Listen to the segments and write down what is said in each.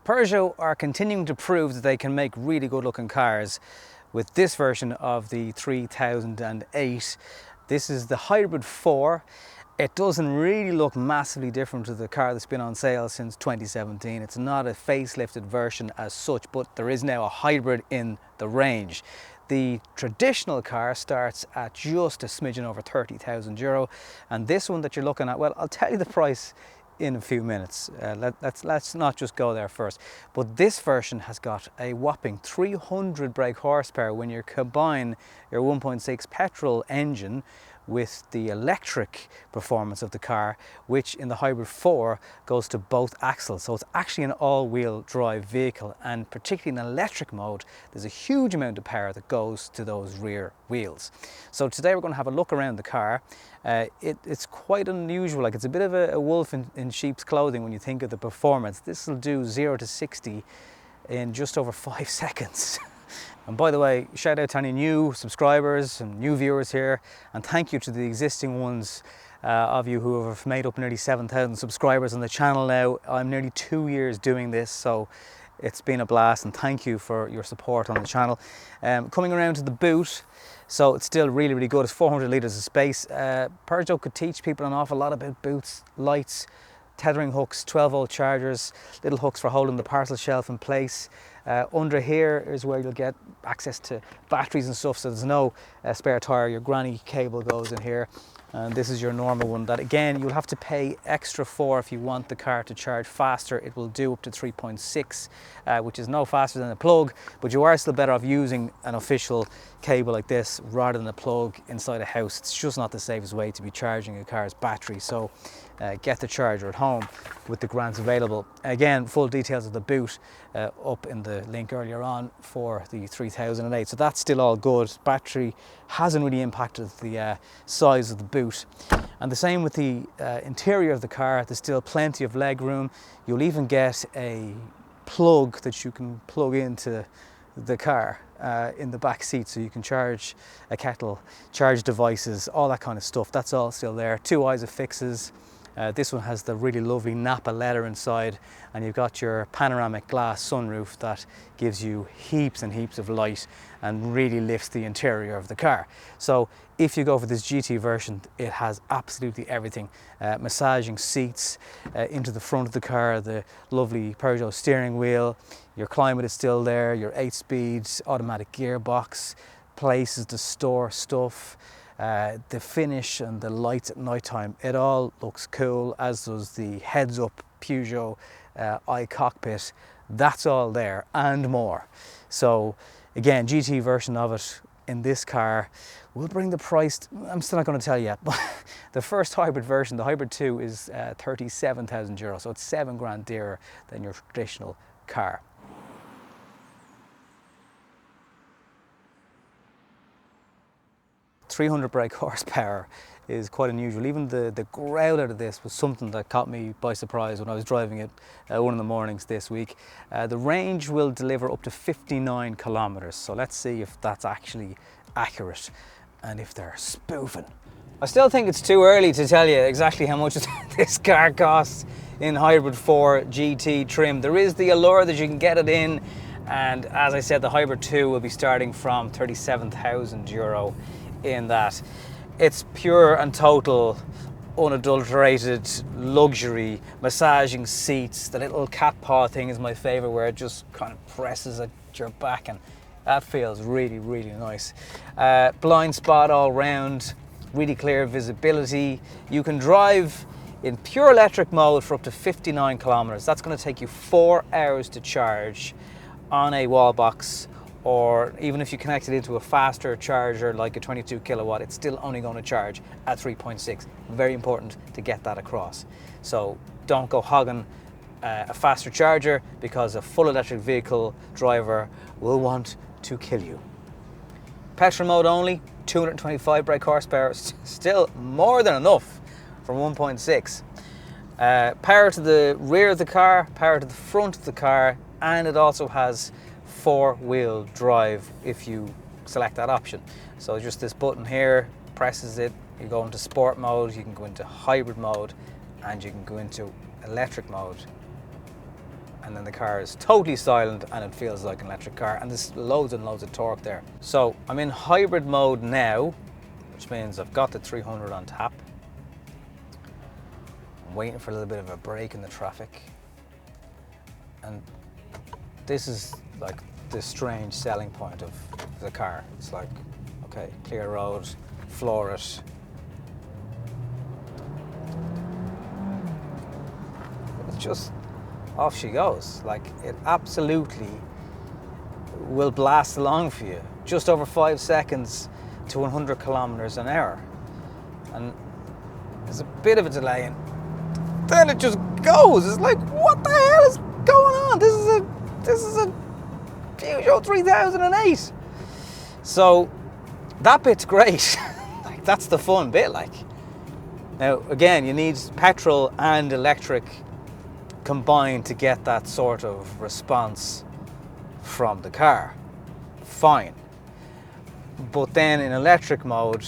Peugeot are continuing to prove that they can make really good looking cars with this version of the 3008. This is the Hybrid 4. It doesn't really look massively different to the car that's been on sale since 2017. It's not a facelifted version as such, but there is now a hybrid in the range. The traditional car starts at just a smidgen over €30,000, and this one that you're looking at, well, I'll tell you the price in a few minutes. Let's not just go there first. But this version has got a whopping 300 brake horsepower when you combine your 1.6 petrol engine with the electric performance of the car, which in the Hybrid 4 goes to both axles. So it's actually an all-wheel drive vehicle, and particularly in electric mode, there's a huge amount of power that goes to those rear wheels. So today we're going to have a look around the car. It's quite unusual, like it's a bit of a wolf in sheep's clothing when you think of the performance. This will do 0 to 60 in just over 5 seconds. And by the way, shout out to any new subscribers and new viewers here, and thank you to the existing ones of you who have made up nearly 7,000 subscribers on the channel now. I'm nearly 2 years doing this, so it's been a blast, and thank you for your support on the channel. Coming around to the boot, so it's still really, really good. It's 400 litres of space. Peugeot could teach people an awful lot about boots, lights, tethering hooks, 12-volt chargers, little hooks for holding the parcel shelf in place. Under here is where you'll get access to batteries and stuff, so there's no spare tire. Your granny cable goes in here, and this is your normal one that again you'll have to pay extra for if you want the car to charge faster. It will do up to 3.6, which is no faster than a plug, but you are still better off using an official cable like this rather than a plug inside a house. It's just not the safest way to be charging a car's battery, so get the charger at home with the grants available. Again, full details of the boot up in the link earlier on for the 3008. So that's still all good. Battery hasn't really impacted the size of the boot. And the same with the interior of the car. There's still plenty of leg room. You'll even get a plug that you can plug into the car in the back seat, so you can charge a kettle, charge devices, all that kind of stuff. That's all still there. 2 eyes of fixes. This one has the really lovely Napa leather inside, and you've got your panoramic glass sunroof that gives you heaps and heaps of light and really lifts the interior of the car. So if you go for this GT version, it has absolutely everything. Massaging seats into the front of the car, the lovely Peugeot steering wheel, your climate is still there, your 8-speed automatic gearbox, places to store stuff. The finish and the lights at night time, it all looks cool, as does the heads-up Peugeot iCockpit. That's all there and more. So again, GT version of it in this car will bring the price, I'm still not going to tell you yet, but the first hybrid version, the Hybrid 2, is €37,000, so it's 7 grand dearer than your traditional car. .300 brake horsepower is quite unusual. Even the growl out of this was something that caught me by surprise when I was driving it one of the mornings this week. The range will deliver up to 59 kilometers, so let's see if that's actually accurate and if they're spoofing. I still think it's too early to tell you exactly how much this car costs in Hybrid 4 GT trim. There is the allure that you can get it in, and as I said, the Hybrid 2 will be starting from €37,000 in that. It's pure and total unadulterated luxury. Massaging seats, the little cat paw thing is my favorite, where it just kind of presses at your back, and that feels really, really nice. Blind spot all round, really clear visibility. You can drive in pure electric mode for up to 59 kilometers. That's going to take you 4 hours to charge on a wall box, or even if you connect it into a faster charger like a 22 kilowatt, it's still only going to charge at 3.6. Very important to get that across. So don't go hogging a faster charger, because a full electric vehicle driver will want to kill you. Petrol mode only, 225 brake horsepower, still more than enough for 1.6. Power to the rear of the car, power to the front of the car, and it also has 4-wheel drive if you select that option. So just this button here presses it, you go into sport mode, you can go into hybrid mode, and you can go into electric mode, and then the car is totally silent and it feels like an electric car, and there's loads and loads of torque there. So I'm in hybrid mode now, which means I've got the 300 on tap. I'm waiting for a little bit of a break in the traffic, and this is like the strange selling point of the car. It's like, okay, clear road, floor it. It's just, off she goes. Like, it absolutely will blast along for you. Just over 5 seconds to 100 kilometers an hour. And there's a bit of a delay, and then it just goes. It's like, what the hell is going on? This is a Peugeot 3008. So that bit's great. Like, that's the fun bit. Like, now again, you need petrol and electric combined to get that sort of response from the car. Fine. But then in electric mode,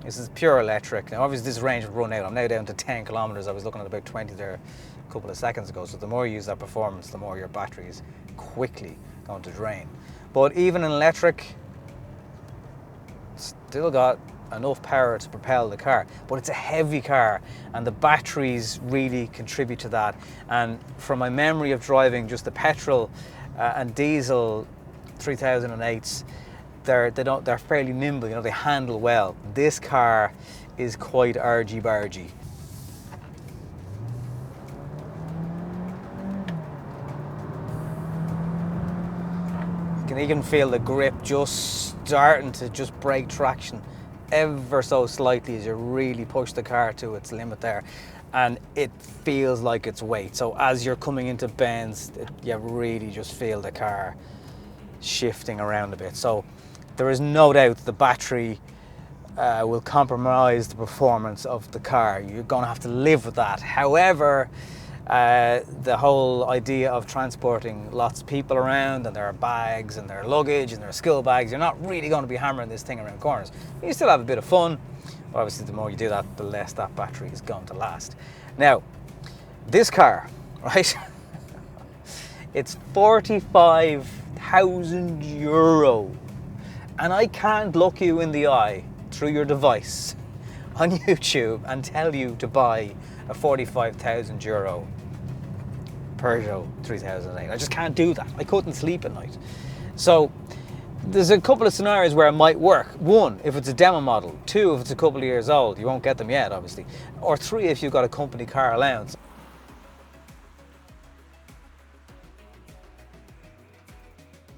this is pure electric. Now obviously this range will run out. I'm now down to 10 kilometers. I was looking at about 20 there a couple of seconds ago. So the more you use that performance, the more your battery is quickly going to drain. But even in electric, still got enough power to propel the car, but it's a heavy car and the batteries really contribute to that. And from my memory of driving just the petrol and diesel 3008s, they're fairly nimble, you know, they handle well. This car is quite argy-bargy. You can even feel the grip just starting to just break traction ever so slightly as you really push the car to its limit there, and it feels like its weight. So as you're coming into bends, you really just feel the car shifting around a bit. So there is no doubt the battery will compromise the performance of the car. You're going to have to live with that. However, the whole idea of transporting lots of people around and their bags and their luggage and their school bags, you're not really going to be hammering this thing around corners. You still have a bit of fun, but obviously the more you do that, the less that battery is going to last. Now, this car, right, it's 45,000 euro, and I can't look you in the eye through your device on YouTube and tell you to buy a 45,000 euro Peugeot 3008. I just can't do that. I couldn't sleep at night. So there's a couple of scenarios where it might work. One, if it's a demo model. Two, if it's a couple of years old. You won't get them yet, obviously. Or three, if you've got a company car allowance.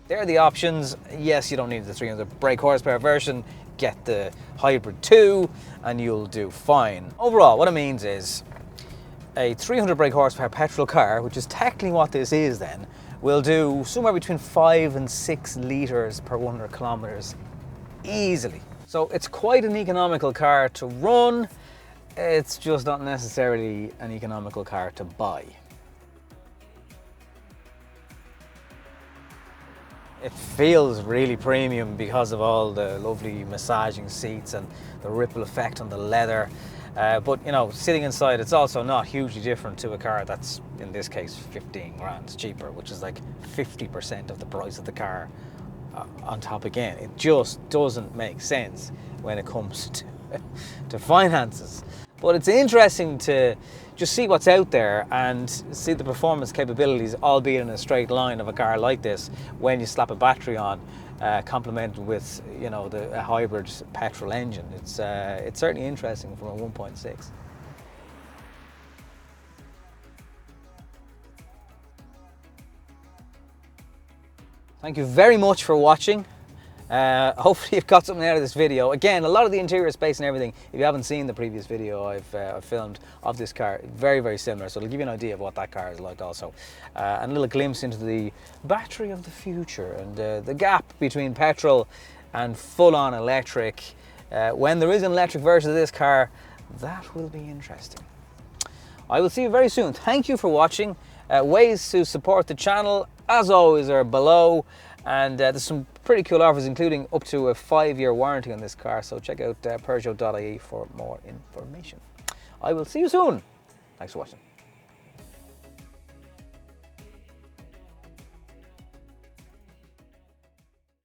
There are the options. Yes, you don't need the 300 brake horsepower version. Get the hybrid 2 and you'll do fine. Overall, what it means is a 300 brake horsepower petrol car, which is technically what this is then, will do somewhere between 5 and 6 litres per 100 kilometers easily. So it's quite an economical car to run. It's just not necessarily an economical car to buy. It feels really premium because of all the lovely massaging seats and the ripple effect on the leather. But you know, sitting inside, it's also not hugely different to a car that's, in this case, 15 grand cheaper, which is like 50% of the price of the car on top again. It just doesn't make sense when it comes to finances. But it's interesting to just see what's out there and see the performance capabilities, albeit in a straight line, of a car like this when you slap a battery on, complemented with, you know, a hybrid petrol engine. It's certainly interesting from a 1.6. Thank you very much for watching. Hopefully you've got something out of this video. Again, a lot of the interior space and everything, if you haven't seen the previous video I've filmed of this car, very, very similar. So it'll give you an idea of what that car is like also. And a little glimpse into the battery of the future and the gap between petrol and full-on electric. When there is an electric version of this car, that will be interesting. I will see you very soon. Thank you for watching. Ways to support the channel, as always, are below. And there's some pretty cool offers, including up to a 5-year warranty on this car. So check out Peugeot.ie for more information. I will see you soon. Thanks for watching.